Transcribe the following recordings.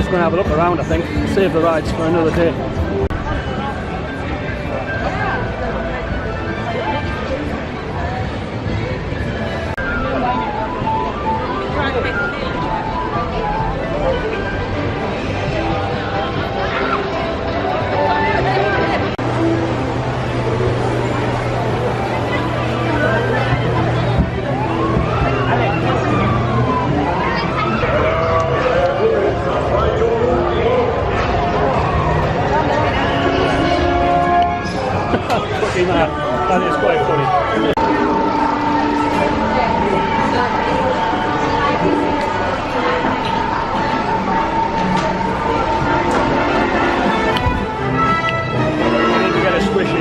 just going to have a look around, I think. Save the rides for another day. That is quite funny. I need to get a squishy.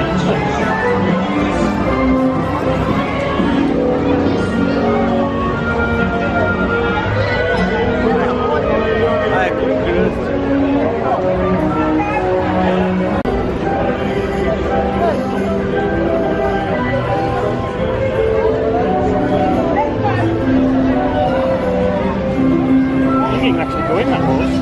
Actually go in that horse.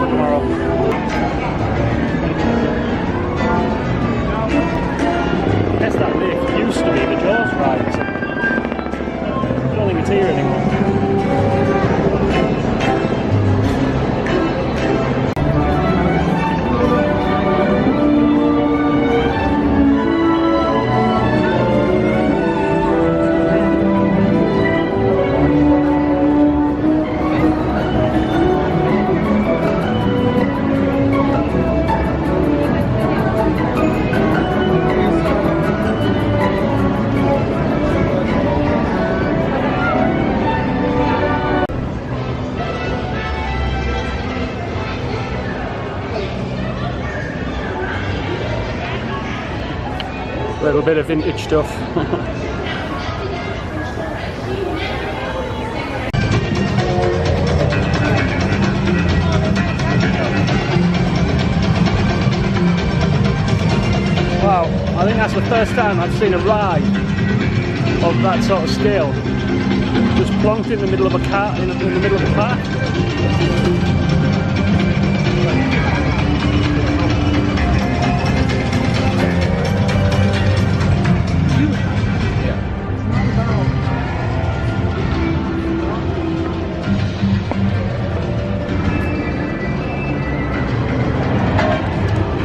Tomorrow. I guess that lake used to be the Jaws ride. I don't think it's here anymore. A little bit of vintage stuff. Wow, I think that's the first time I've seen a ride of that sort of scale. Just plonked in the middle of a car, in the middle of a park.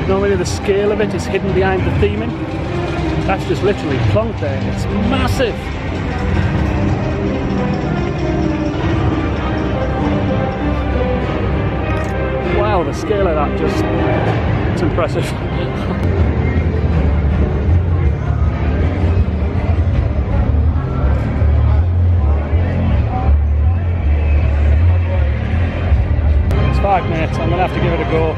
Normally the scale of it is hidden behind the theming. That's just literally plonked there. It's massive. Wow, the scale of that just, it's impressive. It's 5 minutes, I'm gonna have to give it a go.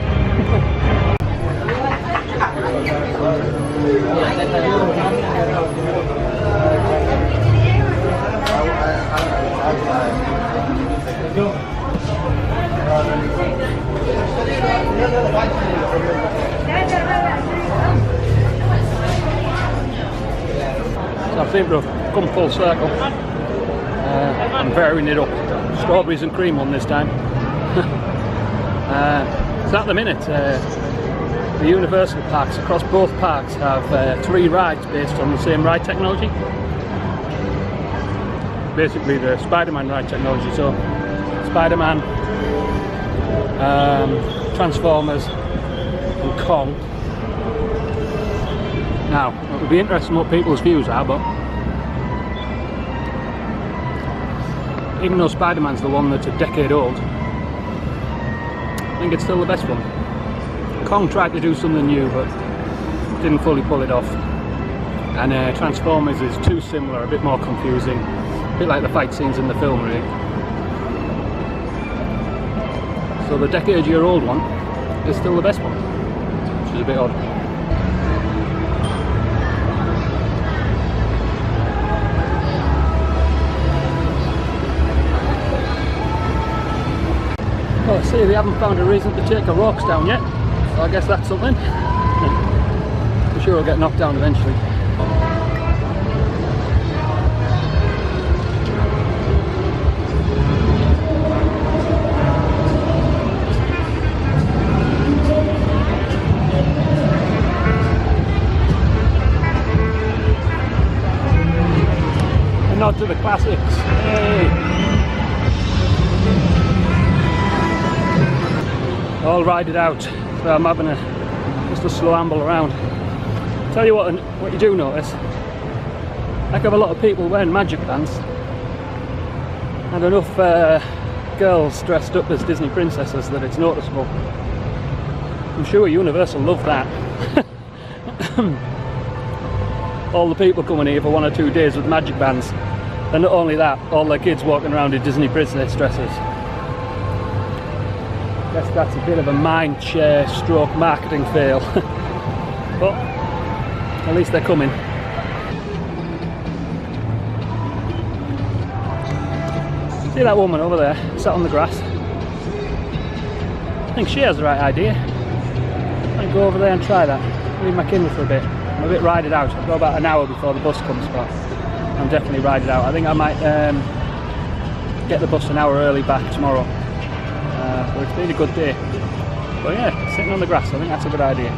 So I seem to have come full circle. I'm varying it up. Strawberries and cream one this time. So at the minute, the Universal parks across both parks have 3 rides based on the same ride technology. Basically the Spider-Man ride technology. So Spider-Man, Transformers and Kong. Now, it would be interesting what people's views are, but even though Spider-Man's the one that's a decade old, I think it's still the best one. Kong tried to do something new but didn't fully pull it off. And Transformers is too similar, a bit more confusing. A bit like the fight scenes in the film, really. So the decade-year-old one is still the best one, which is a bit odd. Well, I see they haven't found a reason to take the rocks down yet, so I guess that's something. I'm sure I'll get knocked down eventually. nod to the classics. Hey! All rided out, so I'm having just a slow amble around. Tell you what you do notice, like have a lot of people wearing magic bands, and enough girls dressed up as Disney princesses that it's noticeable. I'm sure Universal love that. All the people coming here for 1 or 2 days with magic bands, and not only that, all their kids walking around in Disney princess dresses. Guess that's a bit of a mind share stroke marketing fail. But at least they're coming. See that woman over there, sat on the grass? I think she has the right idea. I'll go over there and try that. Leave my Kindle for a bit. I'm a bit rided out. I've got about an hour before the bus comes, but I'm definitely rided out. I think I might get the bus an hour early back tomorrow. But it's been a good day. But yeah, sitting on the grass, I think that's a good idea.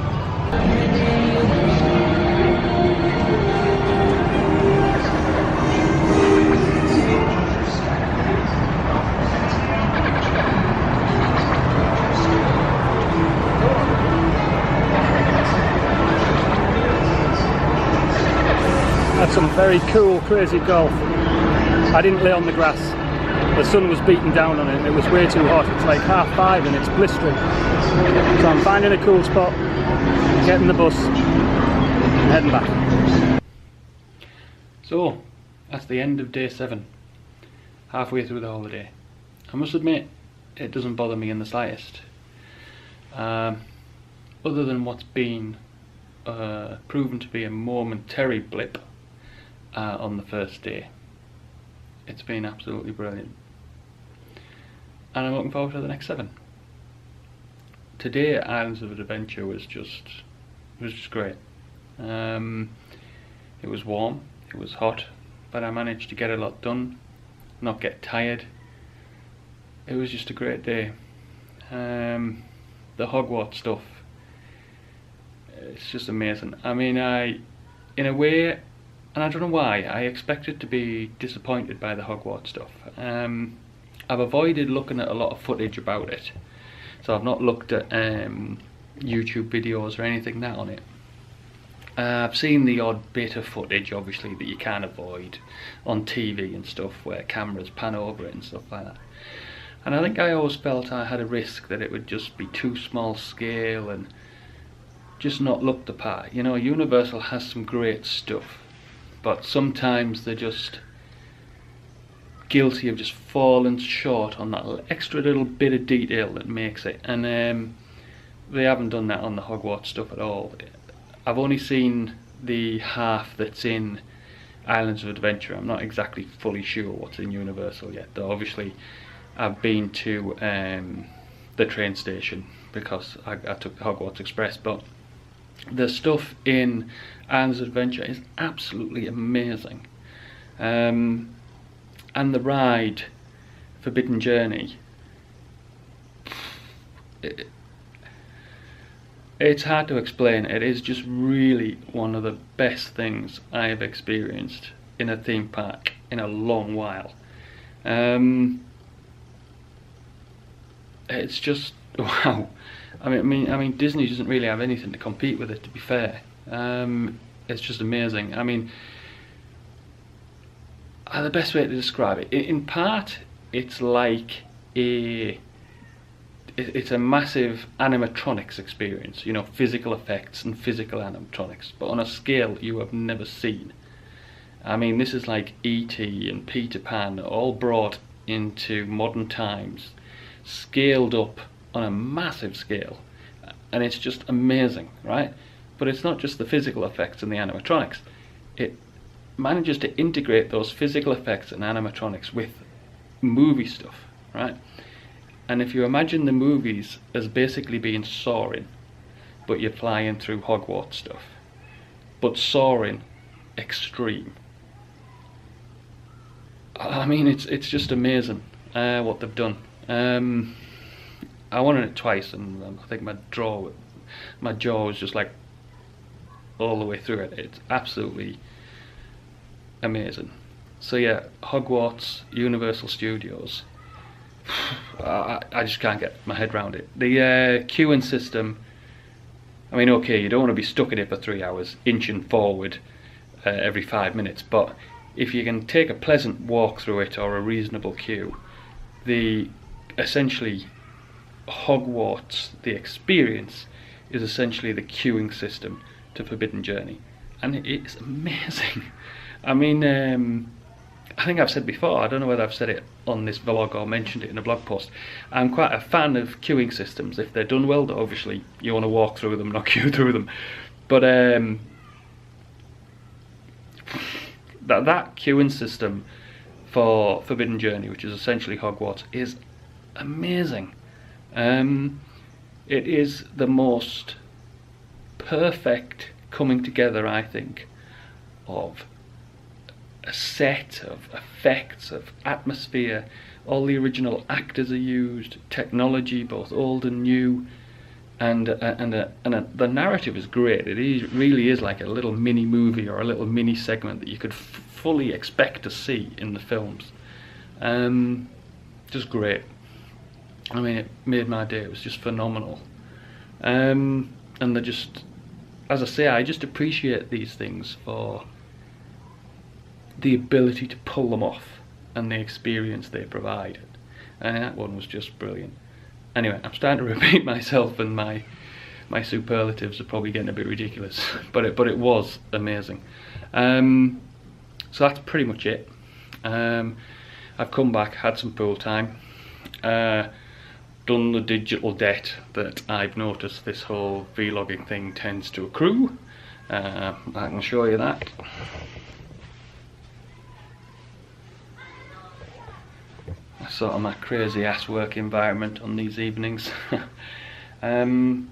That's some very cool, crazy golf. I didn't lay on the grass. The sun was beating down on it and it was way too hot. It's like 5:30 and it's blistering. So I'm finding a cool spot, getting the bus and heading back. So that's the end of day 7. Halfway through the holiday. I must admit, it doesn't bother me in the slightest. Other than what's been proven to be a momentary blip on the first day. It's been absolutely brilliant. And I'm looking forward to the next 7. Today at Islands of Adventure was just great. It was warm, it was hot, but I managed to get a lot done, not get tired. It was just a great day. The Hogwarts stuff, it's just amazing. I mean, in a way, and I don't know why, I expected to be disappointed by the Hogwarts stuff. I've avoided looking at a lot of footage about it, so I've not looked at YouTube videos or anything that on it. I've seen the odd bit of footage, obviously, that you can't avoid on TV and stuff, where cameras pan over it and stuff like that. And I think I always felt I had a risk that it would just be too small scale and just not look the part. You know, Universal has some great stuff, but sometimes they're just guilty of just falling short on that extra little bit of detail that makes it, and they haven't done that on the Hogwarts stuff at all. I've only seen the half that's in Islands of Adventure. I'm not exactly fully sure what's in Universal yet, though obviously I've been to the train station because I took the Hogwarts Express, but the stuff in Islands of Adventure is absolutely amazing. And the ride, Forbidden Journey, it's hard to explain. It is just really one of the best things I have experienced in a theme park in a long while. It's just wow. I mean, Disney doesn't really have anything to compete with it, to be fair. It's just amazing. I mean, the best way to describe it, in part, it's like it's a massive animatronics experience, you know, physical effects and physical animatronics, but on a scale you have never seen. I mean, this is like E.T. and Peter Pan all brought into modern times, scaled up on a massive scale, and it's just amazing, right? But it's not just the physical effects and the animatronics. It manages to integrate those physical effects and animatronics with movie stuff, right? And if you imagine the movies as basically being soaring, but you're flying through Hogwarts stuff, but soaring extreme. I mean, it's just amazing what they've done. I wanted it twice, and I think my jaw was just like all the way through it. It's absolutely amazing. So yeah, Hogwarts, Universal Studios. I just can't get my head around it. The queuing system, I mean, okay, you don't want to be stuck in it for 3 hours, inching forward every 5 minutes, but if you can take a pleasant walk through it or a reasonable queue, essentially Hogwarts, the experience, is essentially the queuing system to Forbidden Journey, and it is amazing. I mean, I think I've said before, I don't know whether I've said it on this vlog or mentioned it in a blog post, I'm quite a fan of queuing systems. If they're done well, obviously you want to walk through them, not queue through them. But that queuing system for Forbidden Journey, which is essentially Hogwarts, is amazing. It is the most perfect coming together, I think, of a set of effects, of atmosphere. All the original actors are used, technology, both old and new, and the narrative is great. Really is like a little mini movie or a little mini segment that you could fully expect to see in the films. Just great. I mean, it made my day. It was just phenomenal. And they're just, as I say, I just appreciate these things for the ability to pull them off and the experience they provide. And that one was just brilliant. Anyway, I'm starting to repeat myself, and my superlatives are probably getting a bit ridiculous, but it was amazing. So that's pretty much it. I've come back, had some pool time, done the digital debt that I've noticed this whole vlogging thing tends to accrue. I can show you that. Sort of my crazy ass work environment on these evenings. So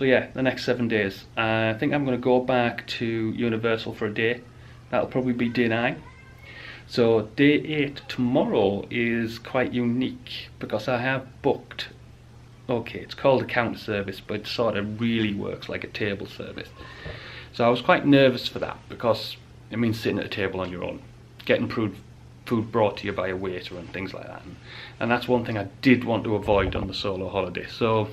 yeah, the next 7 days. I think I'm going to go back to Universal for a day. That'll probably be day 9. So day 8 tomorrow is quite unique because I have booked, okay, it's called a counter service, but it sort of really works like a table service. So I was quite nervous for that because it means sitting at a table on your own, getting food brought to you by a waiter and things like that, and that's one thing I did want to avoid on the solo holiday. So,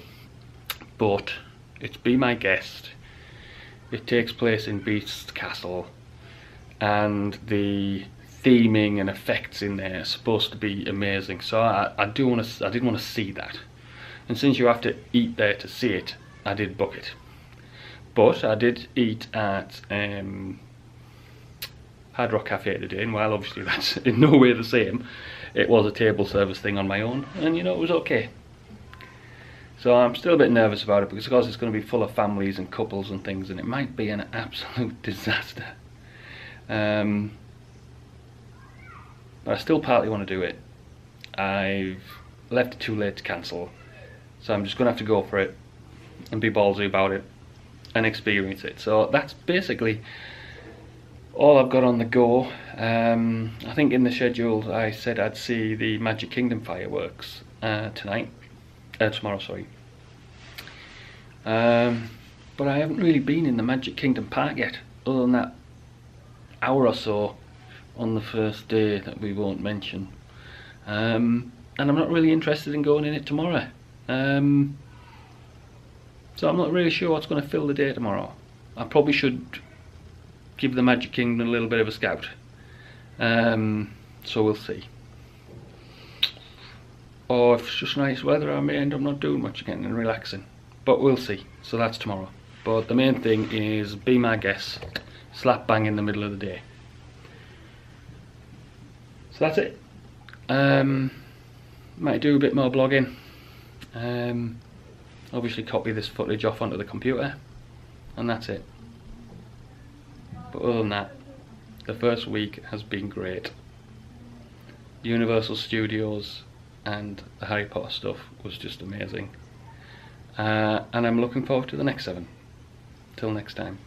but it's Be My Guest, it takes place in Beast's Castle, and the theming and effects in there are supposed to be amazing, so I did want to see that, and since you have to eat there to see it, I did book it. But I did eat at Hard Rock Cafe today, and while obviously that's in no way the same, it was a table service thing on my own, and you know, it was okay. So I'm still a bit nervous about it because of course it's going to be full of families and couples and things, and it might be an absolute disaster. But I still partly want to do it. I've left it too late to cancel, so I'm just going to have to go for it and be ballsy about it and experience it. So that's basically all I've got on the go. I think in the schedule I said I'd see the Magic Kingdom fireworks tomorrow, sorry. But I haven't really been in the Magic Kingdom park yet, other than that hour or so on the first day that we won't mention. And I'm not really interested in going in it tomorrow. So I'm not really sure what's going to fill the day tomorrow. I probably should give the Magic Kingdom a little bit of a scout. So we'll see. Or if it's just nice weather, I may end up not doing much again and relaxing. But we'll see. So that's tomorrow. But the main thing is Be My Guest, slap bang in the middle of the day. So that's it. Might do a bit more blogging. Obviously copy this footage off onto the computer. And that's it. But other than that, the first week has been great. Universal Studios and the Harry Potter stuff was just amazing. And I'm looking forward to the next 7. Till next time.